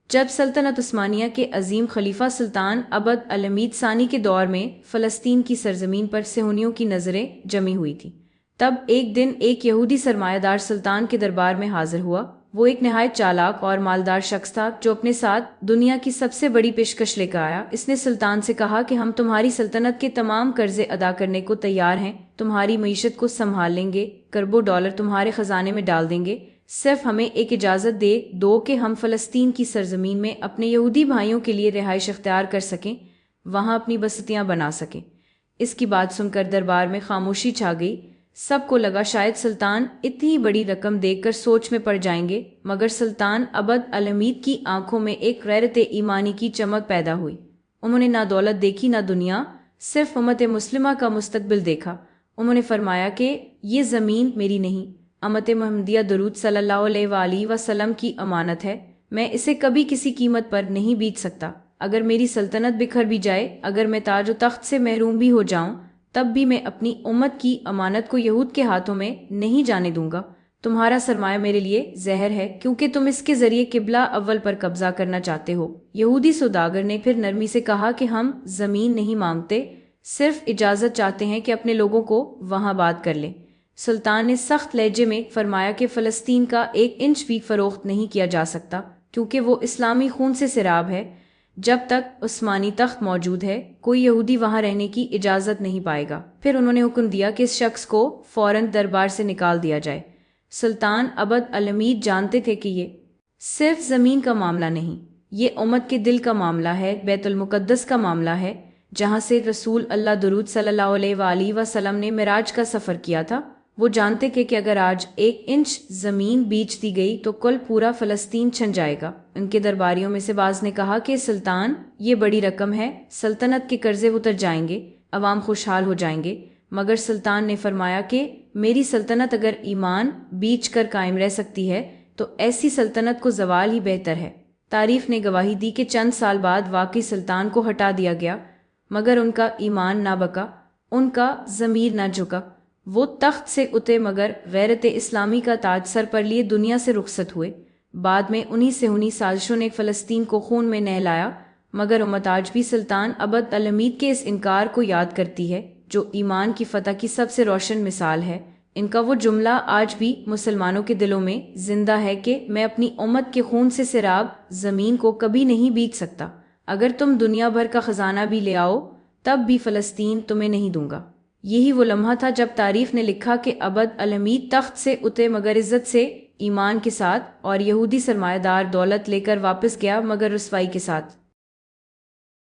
جب سلطنت عثمانیہ کے عظیم خلیفہ سلطان عبد الحمید ثانی کے دور میں فلسطین کی سرزمین پر صہیونیوں کی نظریں جمی ہوئی تھیں، تب ایک دن ایک یہودی سرمایہ دار سلطان کے دربار میں حاضر ہوا۔ وہ ایک نہایت چالاک اور مالدار شخص تھا جو اپنے ساتھ دنیا کی سب سے بڑی پیشکش لے کر آیا۔ اس نے سلطان سے کہا کہ ہم تمہاری سلطنت کے تمام قرضے ادا کرنے کو تیار ہیں، تمہاری معیشت کو سنبھال لیں گے، کروڑوں ڈالر تمہارے خزانے میں ڈال دیں گے، صرف ہمیں ایک اجازت دے دو کہ ہم فلسطین کی سرزمین میں اپنے یہودی بھائیوں کے لیے رہائش اختیار کر سکیں، وہاں اپنی بستیاں بنا سکیں۔ اس کی بات سن کر دربار میں خاموشی چھا گئی۔ سب کو لگا شاید سلطان اتنی بڑی رقم دیکھ کر سوچ میں پڑ جائیں گے، مگر سلطان عبد الحمید کی آنکھوں میں ایک غیرت ایمانی کی چمک پیدا ہوئی۔ انہوں نے نہ دولت دیکھی نہ دنیا، صرف امت مسلمہ کا مستقبل دیکھا۔ انہوں نے فرمایا کہ یہ زمین میری نہیں، امت محمدیہ درود صلی اللہ علیہ وآلہ وسلم کی امانت ہے، میں اسے کبھی کسی قیمت پر نہیں بیچ سکتا۔ اگر میری سلطنت بکھر بھی جائے، اگر میں تاج و تخت سے محروم بھی ہو جاؤں، تب بھی میں اپنی امت کی امانت کو یہود کے ہاتھوں میں نہیں جانے دوں گا۔ تمہارا سرمایہ میرے لیے زہر ہے، کیونکہ تم اس کے ذریعے قبلہ اول پر قبضہ کرنا چاہتے ہو۔ یہودی سوداگر نے پھر نرمی سے کہا کہ ہم زمین نہیں مانگتے، صرف اجازت چاہتے ہیں کہ اپنے لوگوں کو وہاں آباد کر لیں۔ سلطان نے سخت لہجے میں فرمایا کہ فلسطین کا 1 انچ بھی فروخت نہیں کیا جا سکتا، کیونکہ وہ اسلامی خون سے سیراب ہے۔ جب تک عثمانی تخت موجود ہے، کوئی یہودی وہاں رہنے کی اجازت نہیں پائے گا۔ پھر انہوں نے حکم دیا کہ اس شخص کو فوراً دربار سے نکال دیا جائے۔ سلطان عبد الحمید جانتے تھے کہ یہ صرف زمین کا معاملہ نہیں، یہ امت کے دل کا معاملہ ہے، بیت المقدس کا معاملہ ہے، جہاں سے رسول اللہ درود صلی اللہ علیہ وآلہ وسلم نے معراج کا سفر کیا تھا۔ وہ جانتے تھے کہ اگر آج 1 انچ زمین بیچ دی گئی تو کل پورا فلسطین چھن جائے گا۔ ان کے درباریوں میں سے بعض نے کہا کہ سلطان، یہ بڑی رقم ہے، سلطنت کے قرضے اتر جائیں گے، عوام خوشحال ہو جائیں گے۔ مگر سلطان نے فرمایا کہ میری سلطنت اگر ایمان بیچ کر قائم رہ سکتی ہے تو ایسی سلطنت کو زوال ہی بہتر ہے۔ تاریخ نے گواہی دی کہ چند سال بعد واقعی سلطان کو ہٹا دیا گیا، مگر ان کا ایمان نہ بکا، ان کا ضمیر نہ جھکا۔ وہ تخت سے اترے مگر غیرت اسلامی کا تاج سر پر لیے دنیا سے رخصت ہوئے۔ بعد میں انہی صہیونی سازشوں نے فلسطین کو خون میں نہلایا، مگر امت آج بھی سلطان عبد الحمید کے اس انکار کو یاد کرتی ہے، جو ایمان کی فتح کی سب سے روشن مثال ہے۔ ان کا وہ جملہ آج بھی مسلمانوں کے دلوں میں زندہ ہے کہ میں اپنی امت کے خون سے سیراب زمین کو کبھی نہیں بیچ سکتا، اگر تم دنیا بھر کا خزانہ بھی لے آؤ تب بھی فلسطین تمہیں نہیں دوں گا۔ یہی وہ لمحہ تھا جب تاریخ نے لکھا کہ عبد الحمید تخت سے اترے مگر عزت سے، ایمان کے ساتھ، اور یہودی سرمایہ دار دولت لے کر واپس گیا مگر رسوائی کے ساتھ۔